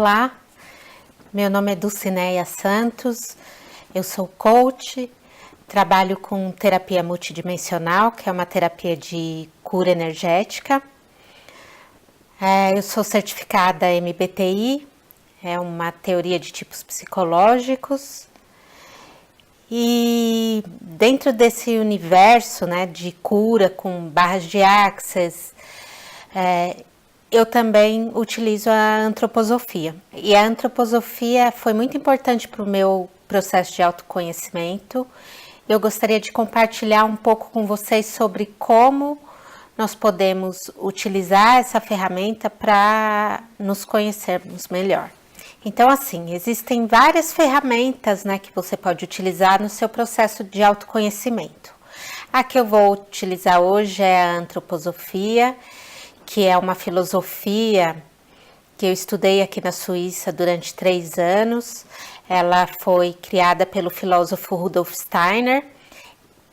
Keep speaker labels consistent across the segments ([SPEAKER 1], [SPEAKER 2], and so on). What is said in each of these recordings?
[SPEAKER 1] Olá, meu nome é Dulcineia Santos, eu sou coach, trabalho com terapia multidimensional, que é uma terapia de cura energética. Eu sou certificada MBTI, é uma teoria de tipos psicológicos. E dentro desse universo, né, de cura com barras de Access, eu também utilizo a antroposofia. E a antroposofia foi muito importante para o meu processo de autoconhecimento. Eu gostaria de compartilhar um pouco com vocês sobre como nós podemos utilizar essa ferramenta para nos conhecermos melhor. Então, assim, existem várias ferramentas, né, que você pode utilizar no seu processo de autoconhecimento. A que eu vou utilizar hoje é a antroposofia, que é uma filosofia que eu estudei aqui na Suíça durante 3 anos. Ela foi criada pelo filósofo Rudolf Steiner.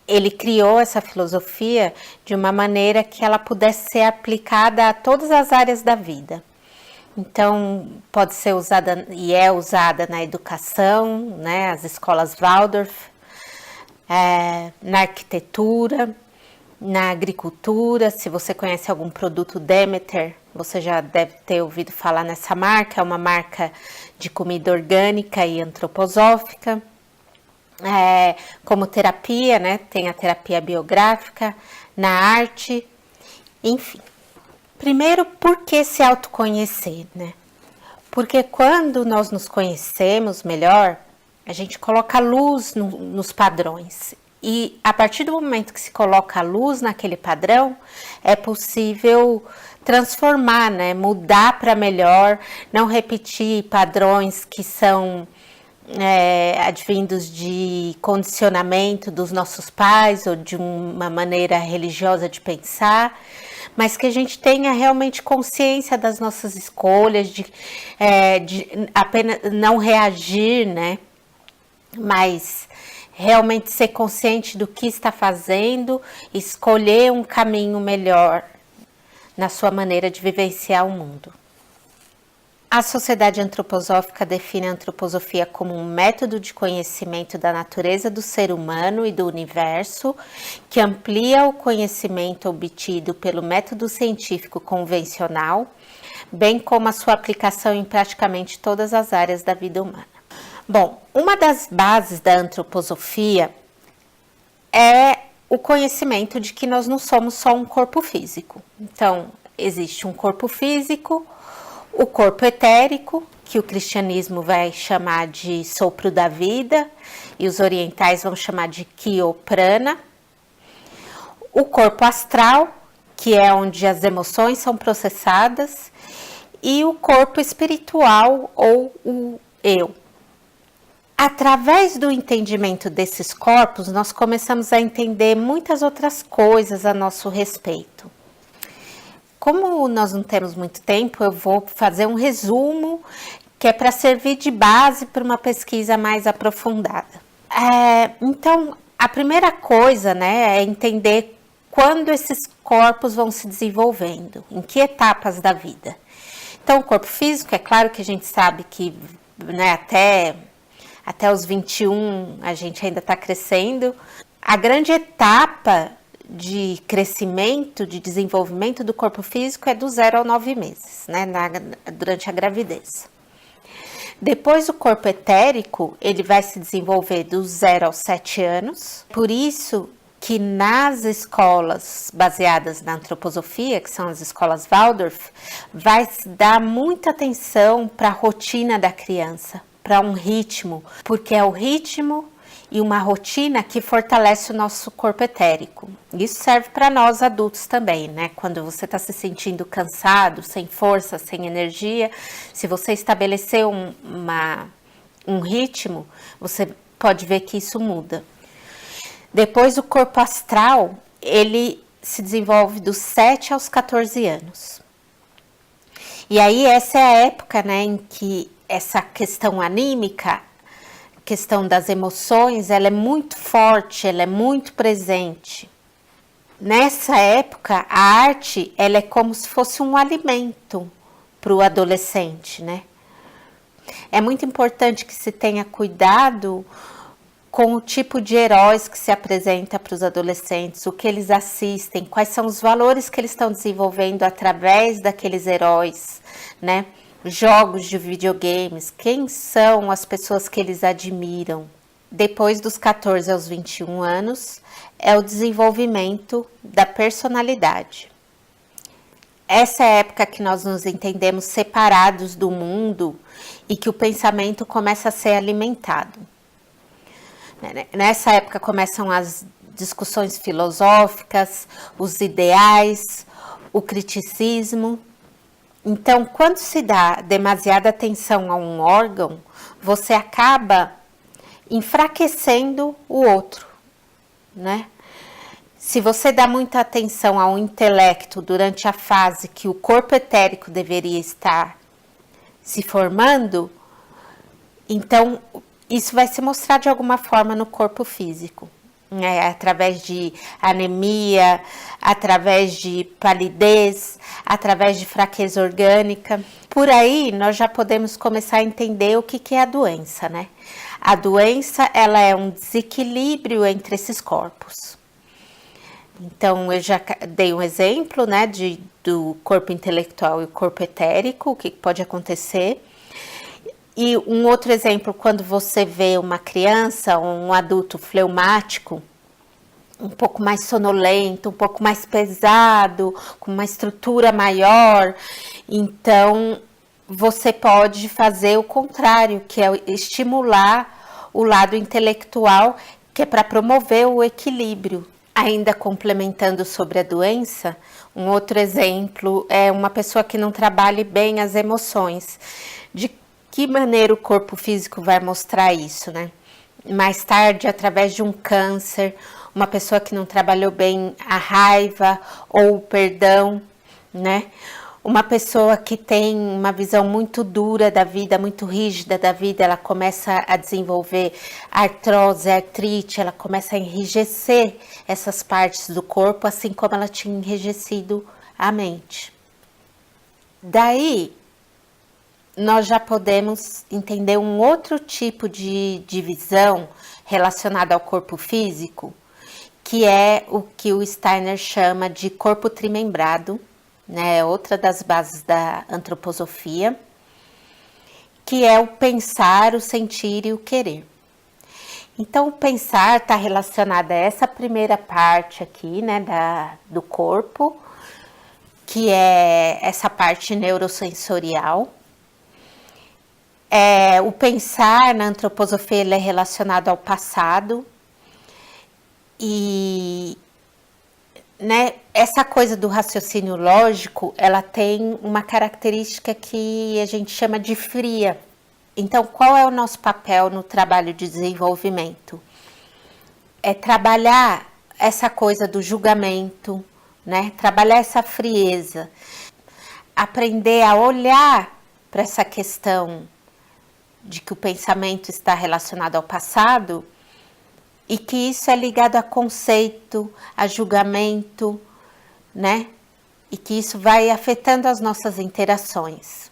[SPEAKER 1] Ele criou essa filosofia de uma maneira que ela pudesse ser aplicada a todas as áreas da vida. Então, pode ser usada e é usada na educação, né, as escolas Waldorf, na arquitetura, na agricultura. Se você conhece algum produto Demeter, você já deve ter ouvido falar nessa marca. É uma marca de comida orgânica e antroposófica. Como terapia, né, tem a terapia biográfica, na arte, enfim. Primeiro, por que se autoconhecer, né? Porque quando nós nos conhecemos melhor, a gente coloca luz nos padrões. E a partir do momento que se coloca a luz naquele padrão, é possível transformar, né? Mudar para melhor, não repetir padrões que são advindos de condicionamento dos nossos pais ou de uma maneira religiosa de pensar, mas que a gente tenha realmente consciência das nossas escolhas, de apenas não reagir, né? Mas realmente ser consciente do que está fazendo, escolher um caminho melhor na sua maneira de vivenciar o mundo. A Sociedade Antroposófica define a antroposofia como um método de conhecimento da natureza do ser humano e do universo, que amplia o conhecimento obtido pelo método científico convencional, bem como a sua aplicação em praticamente todas as áreas da vida humana. Bom, uma das bases da antroposofia é o conhecimento de que nós não somos só um corpo físico. Então, existe um corpo físico, o corpo etérico, que o cristianismo vai chamar de sopro da vida e os orientais vão chamar de Ki-O-Prana. O corpo astral, que é onde as emoções são processadas, e o corpo espiritual ou o eu. Através do entendimento desses corpos, nós começamos a entender muitas outras coisas a nosso respeito. Como nós não temos muito tempo, eu vou fazer um resumo que é para servir de base para uma pesquisa mais aprofundada. Então, a primeira coisa, né, é entender quando esses corpos vão se desenvolvendo, em que etapas da vida. Então, o corpo físico, é claro que a gente sabe que, né, até os 21 a gente ainda está crescendo. A grande etapa de crescimento, de desenvolvimento do corpo físico é do 0 ao 9 meses, né, durante a gravidez. Depois o corpo etérico, ele vai se desenvolver do 0 aos 7 anos, por isso que nas escolas baseadas na antroposofia, que são as escolas Waldorf, vai se dar muita atenção para a rotina da criança, para um ritmo, porque é o ritmo e uma rotina que fortalece o nosso corpo etérico. Isso serve para nós adultos também, né? Quando você está se sentindo cansado, sem força, sem energia, se você estabelecer um ritmo, você pode ver que isso muda. Depois o corpo astral, ele se desenvolve dos 7 aos 14 anos. E aí essa é a época, né, em que essa questão anímica, questão das emoções, ela é muito forte, ela é muito presente. Nessa época, a arte, ela é como se fosse um alimento para o adolescente, né? É muito importante que se tenha cuidado com o tipo de heróis que se apresenta para os adolescentes, o que eles assistem, quais são os valores que eles estão desenvolvendo através daqueles heróis, né? Jogos de videogames, quem são as pessoas que eles admiram. Depois dos 14 aos 21 anos, é o desenvolvimento da personalidade. Essa é a época que nós nos entendemos separados do mundo e que o pensamento começa a ser alimentado. Nessa época começam as discussões filosóficas, os ideais, o criticismo. Então, quando se dá demasiada atenção a um órgão, você acaba enfraquecendo o outro, né? Se você dá muita atenção ao intelecto durante a fase que o corpo etérico deveria estar se formando, então isso vai se mostrar de alguma forma no corpo físico, né? Através de anemia, através de palidez, através de fraqueza orgânica. Por aí nós já podemos começar a entender o que é a doença, né? A doença, ela é um desequilíbrio entre esses corpos. Então, eu já dei um exemplo, né, do corpo intelectual e o corpo etérico, o que pode acontecer. E um outro exemplo, quando você vê uma criança ou um adulto fleumático, um pouco mais sonolento, um pouco mais pesado, com uma estrutura maior, então você pode fazer o contrário, que é estimular o lado intelectual, que é para promover o equilíbrio. Ainda complementando sobre a doença, um outro exemplo é uma pessoa que não trabalhe bem as emoções. De que maneira o corpo físico vai mostrar isso, né? Mais tarde, através de um câncer, uma pessoa que não trabalhou bem a raiva ou o perdão, né? Uma pessoa que tem uma visão muito dura da vida, muito rígida da vida, ela começa a desenvolver artrose, artrite, ela começa a enrijecer essas partes do corpo, assim como ela tinha enrijecido a mente. Daí, nós já podemos entender um outro tipo de divisão relacionada ao corpo físico, que é o que o Steiner chama de corpo trimembrado, né? Outra das bases da antroposofia, que é o pensar, o sentir e o querer. Então, o pensar está relacionado a essa primeira parte aqui, né, do corpo, que é essa parte neurosensorial. O pensar na antroposofia ele é relacionado ao passado e, né, essa coisa do raciocínio lógico, ela tem uma característica que a gente chama de fria. Então, qual é o nosso papel no trabalho de desenvolvimento? É trabalhar essa coisa do julgamento, né? Trabalhar essa frieza, aprender a olhar para essa questão de que o pensamento está relacionado ao passado e que isso é ligado a conceito, a julgamento, né? E que isso vai afetando as nossas interações.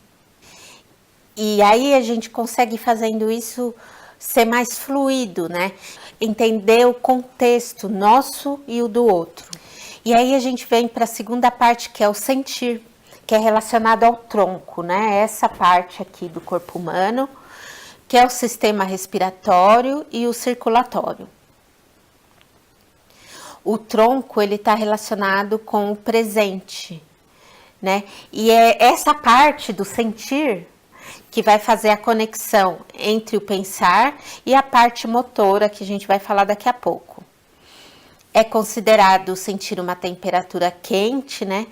[SPEAKER 1] E aí a gente consegue fazendo isso ser mais fluido, né? Entender o contexto nosso e o do outro. E aí a gente vem para a segunda parte, que é o sentir, que é relacionado ao tronco, né? Essa parte aqui do corpo humano, que é o sistema respiratório e o circulatório. O tronco, ele está relacionado com o presente, né? E é essa parte do sentir que vai fazer a conexão entre o pensar e a parte motora, que a gente vai falar daqui a pouco. É considerado sentir uma temperatura quente, né?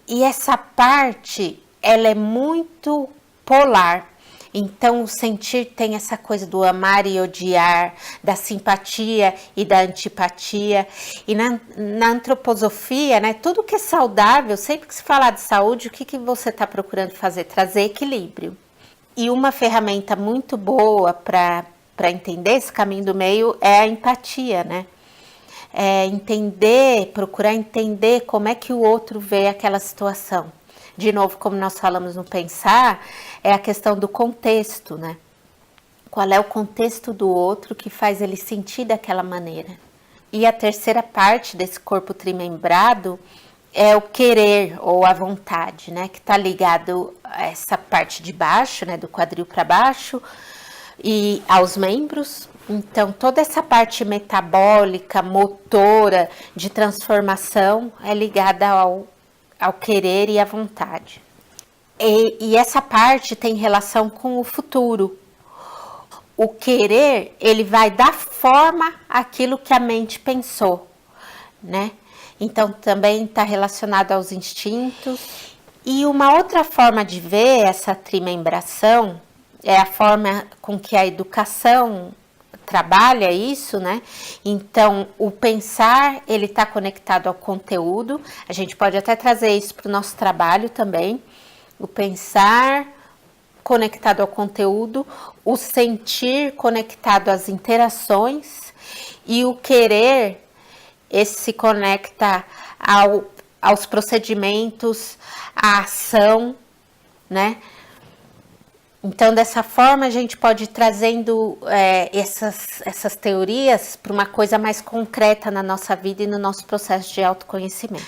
[SPEAKER 1] E essa parte, ela é muito polar. Então, o sentir tem essa coisa do amar e odiar, da simpatia e da antipatia. E na antroposofia, né, tudo que é saudável, sempre que se falar de saúde, o que você está procurando fazer? Trazer equilíbrio. E uma ferramenta muito boa para entender esse caminho do meio é a empatia, né? Procurar entender como é que o outro vê aquela situação. de novo, como nós falamos no pensar, é a questão do contexto, né? Qual é o contexto do outro que faz ele sentir daquela maneira? E a terceira parte desse corpo trimembrado é o querer ou a vontade, né? Que está ligado a essa parte de baixo, né? Do quadril para baixo e aos membros. Então, toda essa parte metabólica, motora, de transformação é ligada ao querer e à vontade. E essa parte tem relação com o futuro. O querer, ele vai dar forma àquilo que a mente pensou, né? Então, também está relacionado aos instintos. E uma outra forma de ver essa trimembração é a forma com que a educação trabalha isso, né? Então, o pensar, ele está conectado ao conteúdo. A gente pode até trazer isso para o nosso trabalho também. O pensar conectado ao conteúdo, o sentir conectado às interações e o querer, esse se conecta aos procedimentos, à ação, né? Então, dessa forma, a gente pode ir trazendo essas teorias para uma coisa mais concreta na nossa vida e no nosso processo de autoconhecimento.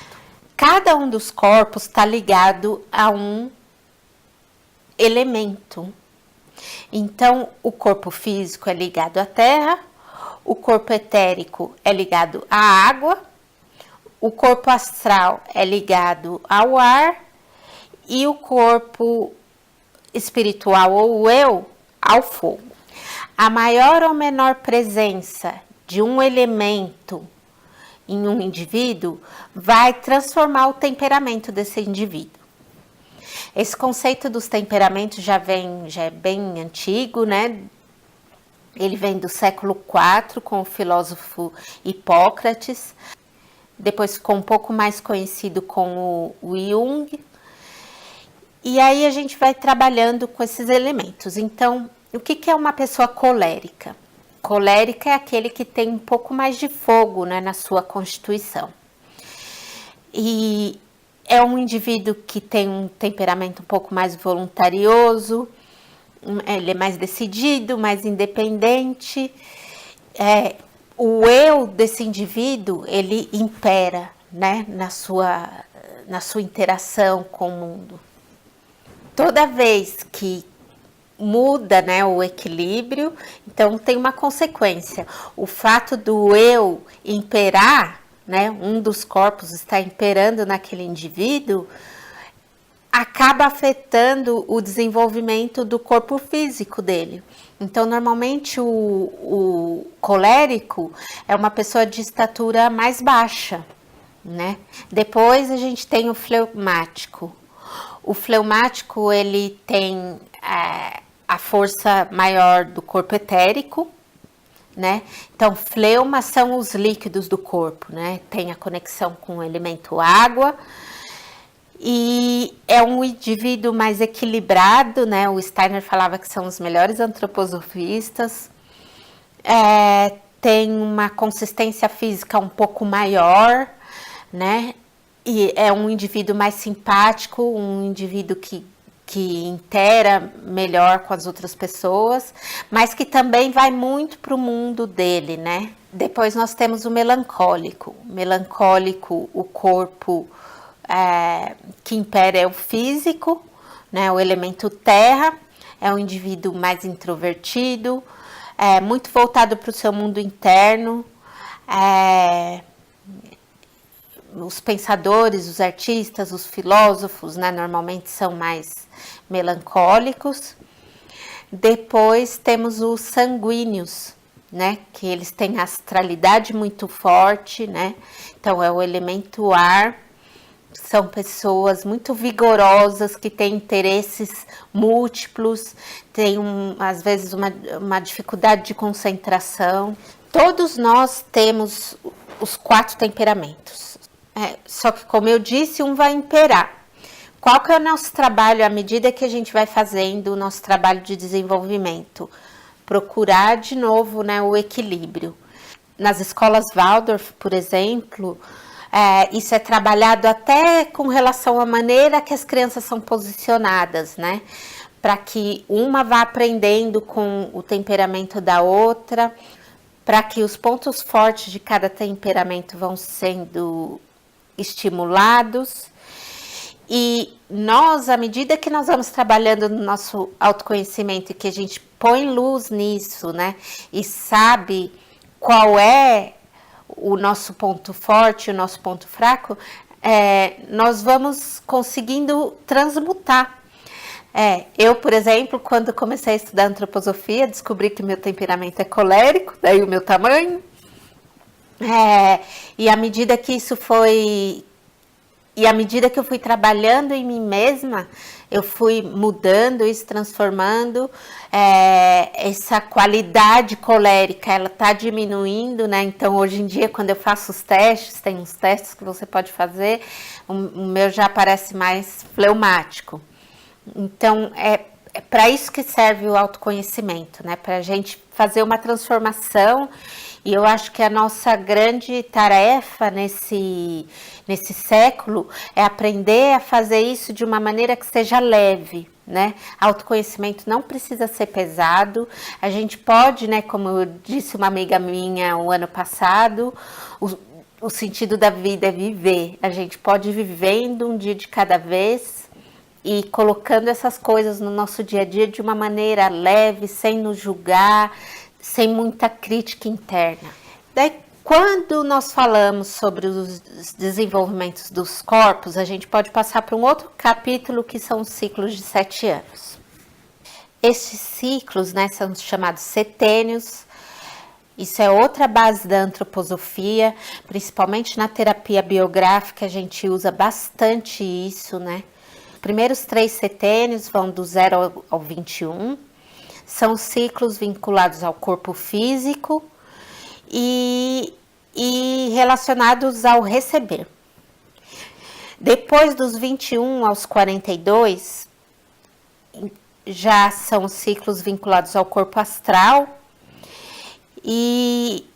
[SPEAKER 1] Cada um dos corpos está ligado a um elemento. Então, o corpo físico é ligado à terra, o corpo etérico é ligado à água, o corpo astral é ligado ao ar e o corpo espiritual ou eu ao fogo. A maior ou menor presença de um elemento em um indivíduo vai transformar o temperamento desse indivíduo. Esse conceito dos temperamentos já é bem antigo, né? Ele vem do século IV com o filósofo Hipócrates. Depois ficou um pouco mais conhecido com o Jung. E aí a gente vai trabalhando com esses elementos. Então, o que é uma pessoa colérica? Colérica é aquele que tem um pouco mais de fogo, né, na sua constituição. E é um indivíduo que tem um temperamento um pouco mais voluntarioso, ele é mais decidido, mais independente. O eu desse indivíduo, ele impera, né, na sua interação com o mundo. Toda vez que muda, né, o equilíbrio, então tem uma consequência. O fato do eu imperar, né, um dos corpos está imperando naquele indivíduo, acaba afetando o desenvolvimento do corpo físico dele. Então, normalmente o colérico é uma pessoa de estatura mais baixa, né? Depois a gente tem o fleumático. O fleumático, ele tem a força maior do corpo etérico, né? Então, fleuma são os líquidos do corpo, né? Tem a conexão com o elemento água e é um indivíduo mais equilibrado, né? O Steiner falava que são os melhores antroposofistas. Tem uma consistência física um pouco maior, né? E é um indivíduo mais simpático, um indivíduo que intera melhor com as outras pessoas, mas que também vai muito para o mundo dele, né? Depois nós temos o melancólico. Melancólico, o corpo que impera é o físico, né? O elemento terra, é um indivíduo mais introvertido, muito voltado para o seu mundo interno. Os pensadores, os artistas, os filósofos, né, normalmente são mais melancólicos. Depois temos os sanguíneos, né, que eles têm astralidade muito forte, né, então é o elemento ar. São pessoas muito vigorosas, que têm interesses múltiplos, têm às vezes uma dificuldade de concentração. Todos nós temos os 4 temperamentos. Só que, como eu disse, um vai imperar. Qual que é o nosso trabalho à medida que a gente vai fazendo o nosso trabalho de desenvolvimento? Procurar de novo, né, o equilíbrio. Nas escolas Waldorf, por exemplo, Isso é trabalhado até com relação à maneira que as crianças são posicionadas, né? Para que uma vá aprendendo com o temperamento da outra, para que os pontos fortes de cada temperamento vão sendo estimulados. E nós, à medida que nós vamos trabalhando no nosso autoconhecimento e que a gente põe luz nisso, né? E sabe qual é o nosso ponto forte, o nosso ponto fraco, nós vamos conseguindo transmutar. Eu, por exemplo, quando comecei a estudar antroposofia, descobri que meu temperamento é colérico, daí o meu tamanho. E à medida que isso foi... E à medida que eu fui trabalhando em mim mesma, eu fui mudando isso, transformando. Essa qualidade colérica, ela tá diminuindo, né? Então, hoje em dia, quando eu faço os testes, tem uns testes que você pode fazer, o meu já parece mais fleumático. Então, é para isso que serve o autoconhecimento, né? Para a gente fazer uma transformação. E eu acho que a nossa grande tarefa nesse século é aprender a fazer isso de uma maneira que seja leve, né? Autoconhecimento não precisa ser pesado. A gente pode, né, como disse uma amiga minha o ano passado, o sentido da vida é viver. A gente pode ir vivendo um dia de cada vez e colocando essas coisas no nosso dia a dia de uma maneira leve, sem nos julgar, sem muita crítica interna. Daí, quando nós falamos sobre os desenvolvimentos dos corpos, a gente pode passar para um outro capítulo que são os ciclos de 7 anos. Estes ciclos, né, são chamados setênios. Isso é outra base da antroposofia, principalmente na terapia biográfica, a gente usa bastante isso, né? Os primeiros 3 setênios vão do 0 ao 21. São ciclos vinculados ao corpo físico e relacionados ao receber. Depois dos 21 aos 42, já são ciclos vinculados ao corpo astral. E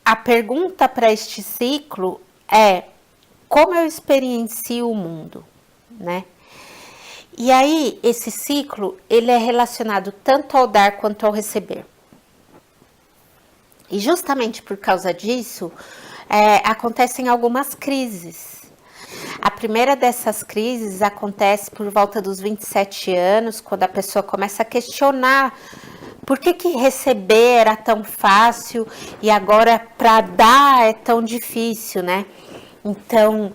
[SPEAKER 1] a pergunta para este ciclo é: como eu experiencio o mundo, né? E aí, esse ciclo, ele é relacionado tanto ao dar quanto ao receber. E justamente por causa disso, acontecem algumas crises. A primeira dessas crises acontece por volta dos 27 anos, quando a pessoa começa a questionar por que receber era tão fácil e agora para dar é tão difícil, né? Então,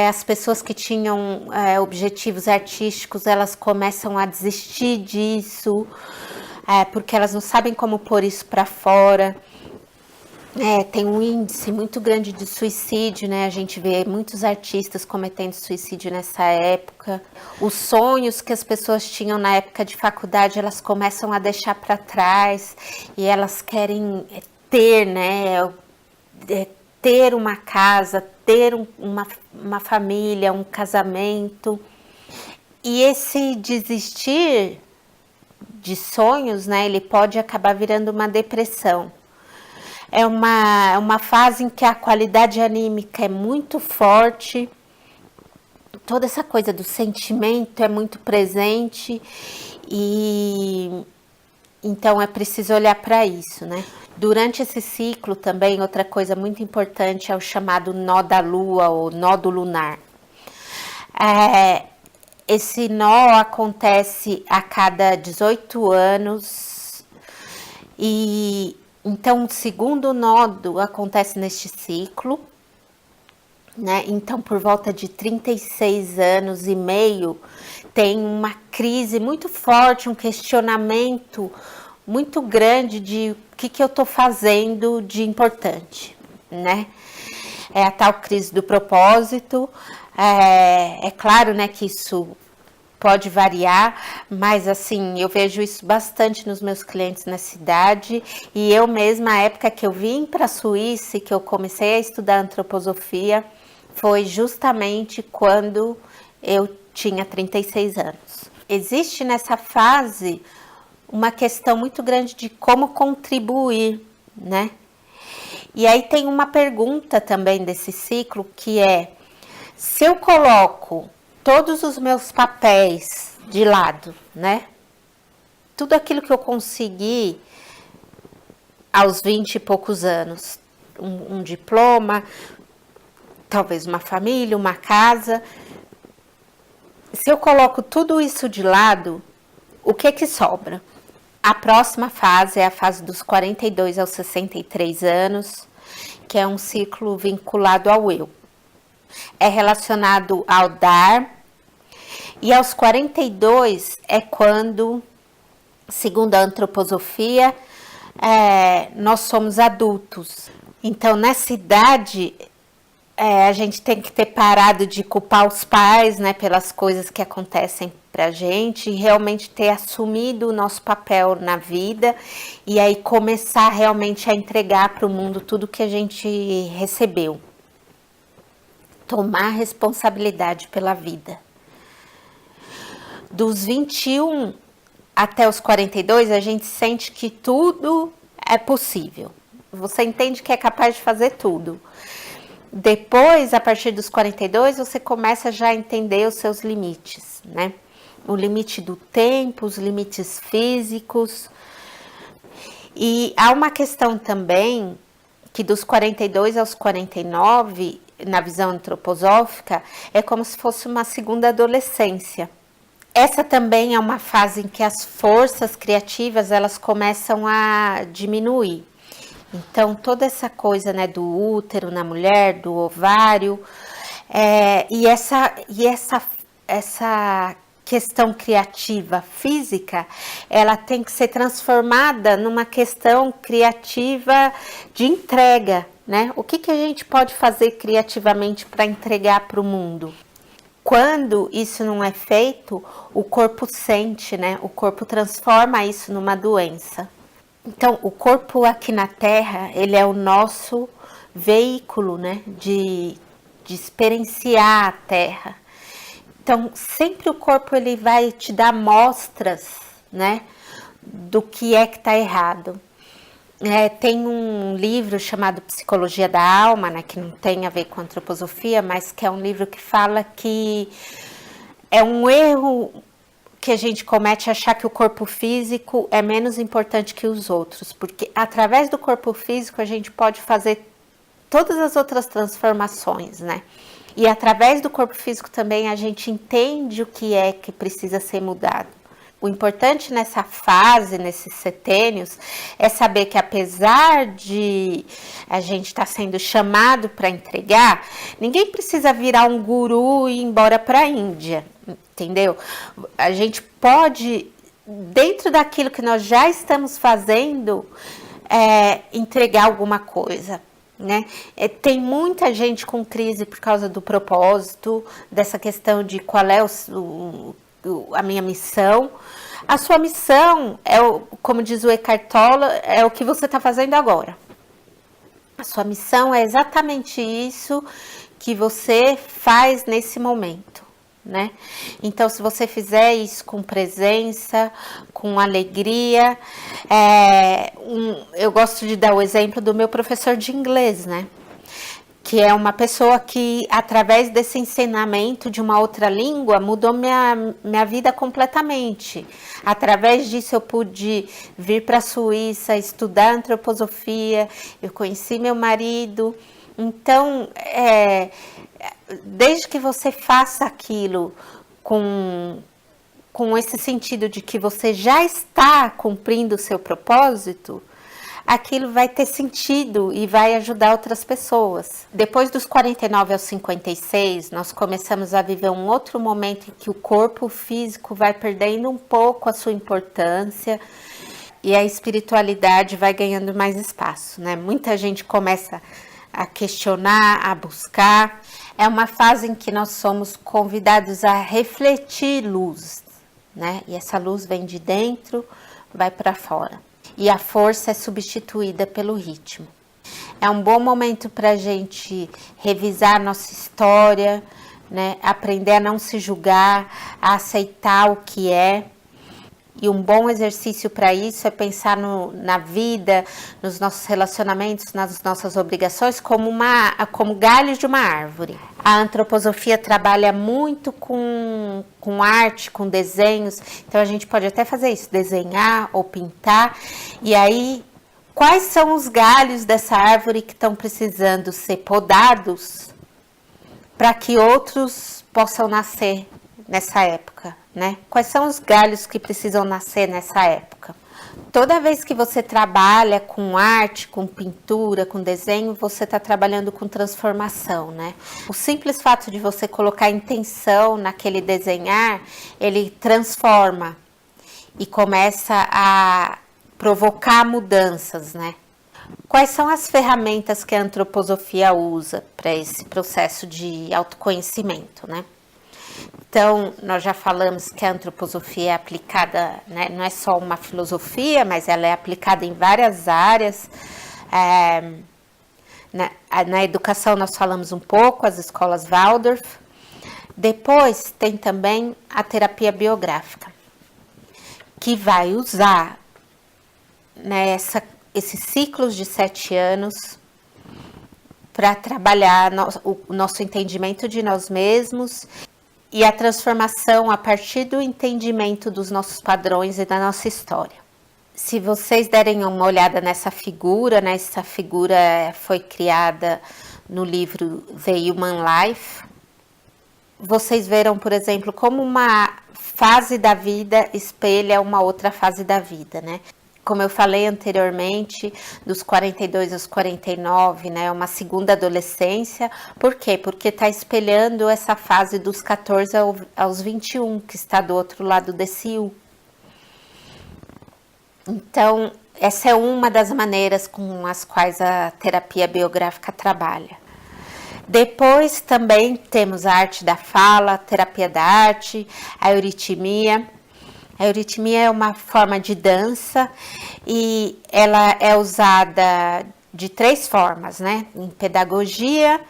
[SPEAKER 1] as pessoas que tinham objetivos artísticos, elas começam a desistir disso, porque elas não sabem como pôr isso para fora. Tem um índice muito grande de suicídio, né? A gente vê muitos artistas cometendo suicídio nessa época. Os sonhos que as pessoas tinham na época de faculdade, elas começam a deixar para trás e elas querem ter, né? Ter uma casa, ter uma família, um casamento. E esse desistir de sonhos, né, ele pode acabar virando uma depressão. É uma fase em que a qualidade anímica é muito forte, toda essa coisa do sentimento é muito presente e então é preciso olhar para isso, né? Durante esse ciclo também, outra coisa muito importante é o chamado nó da lua ou nó do lunar. Esse nó acontece a cada 18 anos e então o segundo nódo acontece neste ciclo, né? Então por volta de 36 anos e meio tem uma crise muito forte, um questionamento muito grande de o que eu estou fazendo de importante, né? É a tal crise do propósito. É claro, né, que isso pode variar, mas assim, eu vejo isso bastante nos meus clientes na cidade e eu mesma, a época que eu vim para a Suíça e que eu comecei a estudar antroposofia, foi justamente quando eu tinha 36 anos. Existe nessa fase uma questão muito grande de como contribuir, né? E aí tem uma pergunta também desse ciclo, que é: se eu coloco todos os meus papéis de lado, né? Tudo aquilo que eu consegui aos 20 e poucos anos, um diploma, talvez uma família, uma casa. Se eu coloco tudo isso de lado, o que sobra? A próxima fase é a fase dos 42 aos 63 anos, que é um ciclo vinculado ao eu. É relacionado ao dar, e aos 42 é quando, segundo a antroposofia, nós somos adultos. Então, nessa idade, a gente tem que ter parado de culpar os pais, né, pelas coisas que acontecem pra gente, e realmente ter assumido o nosso papel na vida, e aí começar realmente a entregar para o mundo tudo que a gente recebeu. Tomar responsabilidade pela vida. Dos 21 até os 42, a gente sente que tudo é possível. Você entende que é capaz de fazer tudo. Depois, a partir dos 42, você começa já a entender os seus limites, né? O limite do tempo, os limites físicos. E há uma questão também que dos 42 aos 49, na visão antroposófica, é como se fosse uma segunda adolescência. Essa também é uma fase em que as forças criativas, elas começam a diminuir. Então, toda essa coisa, né, do útero na mulher, do ovário, e essa questão criativa física, ela tem que ser transformada numa questão criativa de entrega, né? O que a gente pode fazer criativamente para entregar para o mundo? Quando isso não é feito, o corpo sente, né? O corpo transforma isso numa doença. Então, o corpo aqui na Terra, ele é o nosso veículo, né? De experienciar a Terra. Então, sempre o corpo ele vai te dar mostras, né? Do que é que está errado. Tem um livro chamado Psicologia da Alma, né, que não tem a ver com antroposofia, mas que é um livro que fala que é um erro que a gente comete achar que o corpo físico é menos importante que os outros, porque através do corpo físico a gente pode fazer todas as outras transformações, né? E através do corpo físico também a gente entende o que é que precisa ser mudado. O importante nessa fase, nesses setênios, é saber que apesar de a gente estar sendo chamado para entregar, ninguém precisa virar um guru e ir embora para a Índia, entendeu? A gente pode, dentro daquilo que nós já estamos fazendo, entregar alguma coisa, né? Tem muita gente com crise por causa do propósito, dessa questão de qual é a minha missão. A sua missão como diz o Eckhart Tolle, é o que você está fazendo agora. A sua missão é exatamente isso que você faz nesse momento, né? Então, se você fizer isso com presença, com alegria, eu gosto de dar o exemplo do meu professor de inglês, né? Que é uma pessoa que, através desse ensinamento de uma outra língua, mudou minha vida completamente. Através disso, eu pude vir para a Suíça, estudar antroposofia, eu conheci meu marido. Então, desde que você faça aquilo com esse sentido de que você já está cumprindo o seu propósito, aquilo vai ter sentido e vai ajudar outras pessoas. Depois dos 49 aos 56, nós começamos a viver um outro momento em que o corpo físico vai perdendo um pouco a sua importância e a espiritualidade vai ganhando mais espaço, né? Muita gente começa a questionar, a buscar. É uma fase em que nós somos convidados a refletir luz, né? E essa luz vem de dentro, vai para fora. E a força é substituída pelo ritmo. É um bom momento para a gente revisar nossa história, né? Aprender a não se julgar, a aceitar o que é. E um bom exercício para isso é pensar na vida, nos nossos relacionamentos, nas nossas obrigações, como galhos de uma árvore. A antroposofia trabalha muito com arte, com desenhos, então a gente pode até fazer isso, desenhar ou pintar. E aí, quais são os galhos dessa árvore que estão precisando ser podados para que outros possam nascer nessa época, né? Quais são os galhos que precisam nascer nessa época? Toda vez que você trabalha com arte, com pintura, com desenho, você está trabalhando com transformação, né? O simples fato de você colocar intenção naquele desenhar, ele transforma e começa a provocar mudanças, né? Quais são as ferramentas que a antroposofia usa para esse processo de autoconhecimento, né? Então, nós já falamos que a antroposofia é aplicada, né, não é só uma filosofia, mas ela é aplicada em várias áreas. Na educação nós falamos um pouco, as escolas Waldorf. Depois tem também a terapia biográfica, que vai usar, né, esses ciclos de 7 anos para trabalhar o nosso entendimento de nós mesmos e a transformação a partir do entendimento dos nossos padrões e da nossa história. Se vocês derem uma olhada nessa figura, né, essa figura foi criada no livro The Human Life, vocês verão, por exemplo, como uma fase da vida espelha uma outra fase da vida, né? Como eu falei anteriormente, dos 42 aos 49, né, uma segunda adolescência. Por quê? Porque está espelhando essa fase dos 14 aos 21, que está do outro lado desse U. Então, essa é uma das maneiras com as quais a terapia biográfica trabalha. Depois também temos a arte da fala, a terapia da arte, a euritmia. A euritmia é uma forma de dança e ela é usada de 3 formas, né? Em pedagogia,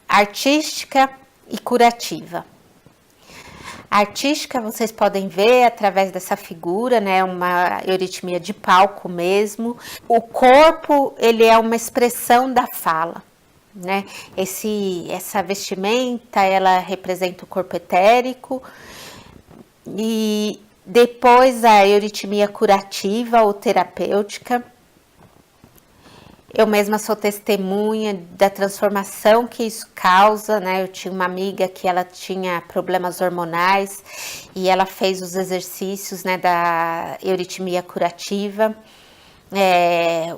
[SPEAKER 1] artística e curativa. A artística vocês podem ver através dessa figura, né? Uma euritmia de palco mesmo. O corpo, ele é uma expressão da fala, né? Essa vestimenta, ela representa o corpo etérico. E depois a euritmia curativa ou terapêutica. Eu mesma sou testemunha da transformação que isso causa, né? Eu tinha uma amiga que ela tinha problemas hormonais e ela fez os exercícios, né, da euritmia curativa.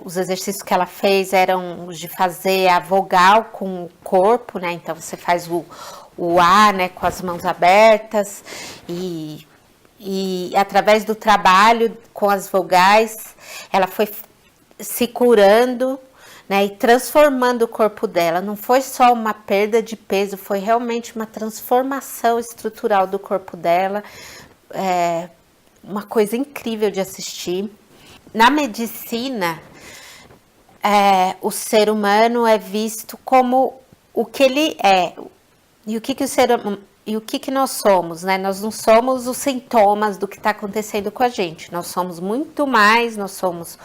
[SPEAKER 1] Os exercícios que ela fez eram de fazer a vogal com o corpo, né? Então você faz o A, né, com as mãos abertas e através do trabalho com as vogais, ela foi se curando, né, e transformando o corpo dela. Não foi só uma perda de peso, foi realmente uma transformação estrutural do corpo dela. Uma coisa incrível de assistir. Na medicina, o ser humano é visto como o que ele é. E o que nós somos, né? Nós não somos os sintomas do que está acontecendo com a gente. Nós somos muito mais, nós somos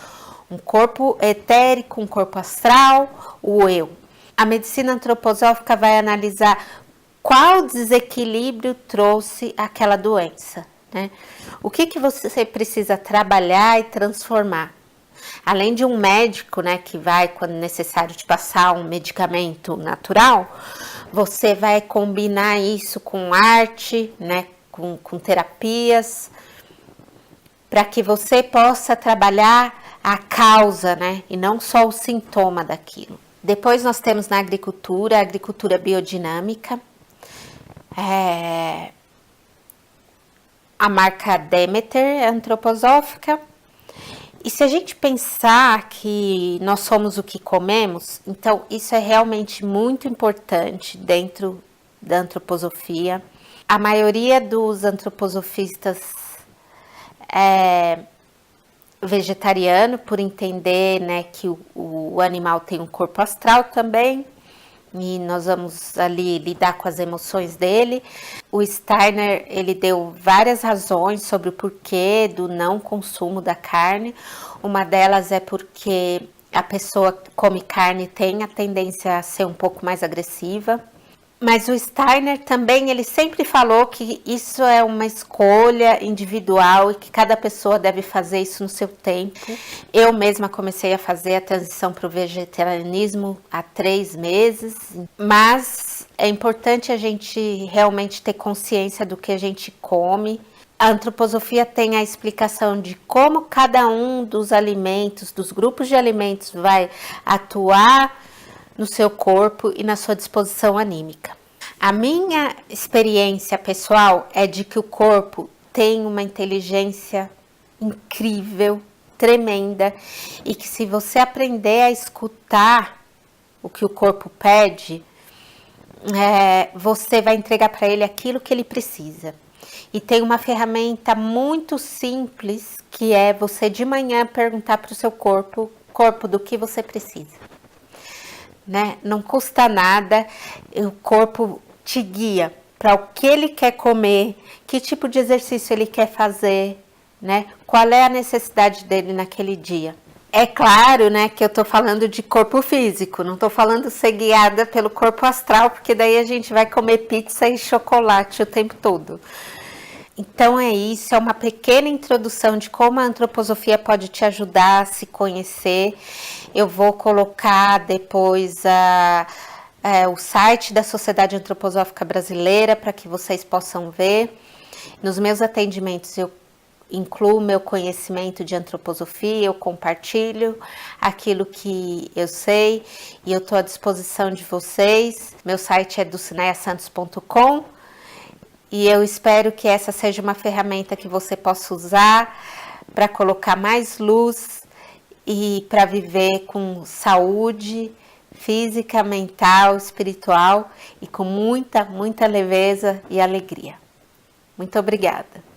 [SPEAKER 1] um corpo etérico, um corpo astral, o eu. A medicina antroposófica vai analisar qual desequilíbrio trouxe aquela doença, né? O que você precisa trabalhar e transformar? Além de um médico, né, que vai, quando necessário, te passar um medicamento natural, você vai combinar isso com arte, né, com terapias, para que você possa trabalhar a causa, né, e não só o sintoma daquilo. Depois nós temos na agricultura, a agricultura biodinâmica, a marca Demeter é antroposófica. E se a gente pensar que nós somos o que comemos, então isso é realmente muito importante dentro da antroposofia. A maioria dos antroposofistas é vegetariano, por entender, né, que o animal tem um corpo astral também, e nós vamos ali lidar com as emoções dele. O Steiner, ele deu várias razões sobre o porquê do não consumo da carne. Uma delas é porque a pessoa que come carne tem a tendência a ser um pouco mais agressiva. Mas o Steiner também, ele sempre falou que isso é uma escolha individual e que cada pessoa deve fazer isso no seu tempo. Eu mesma comecei a fazer a transição para o vegetarianismo há 3 meses, mas é importante a gente realmente ter consciência do que a gente come. A antroposofia tem a explicação de como cada um dos alimentos, dos grupos de alimentos vai atuar no seu corpo e na sua disposição anímica. A minha experiência pessoal é de que o corpo tem uma inteligência incrível, tremenda, e que se você aprender a escutar o que o corpo pede, você vai entregar para ele aquilo que ele precisa. E tem uma ferramenta muito simples, que é você de manhã perguntar para o seu corpo, do que você precisa. Né? Não custa nada, o corpo te guia para o que ele quer comer, que tipo de exercício ele quer fazer, né? Qual é a necessidade dele naquele dia. É claro, né, que eu tô falando de corpo físico, não tô falando ser guiada pelo corpo astral, porque daí a gente vai comer pizza e chocolate o tempo todo. Então é isso, é uma pequena introdução de como a antroposofia pode te ajudar a se conhecer. Eu vou colocar depois o site da Sociedade Antroposófica Brasileira para que vocês possam ver. Nos meus atendimentos eu incluo meu conhecimento de antroposofia, eu compartilho aquilo que eu sei e eu estou à disposição de vocês. Meu site é dulcineiasantos.com. E eu espero que essa seja uma ferramenta que você possa usar para colocar mais luz e para viver com saúde física, mental, espiritual e com muita, muita leveza e alegria. Muito obrigada.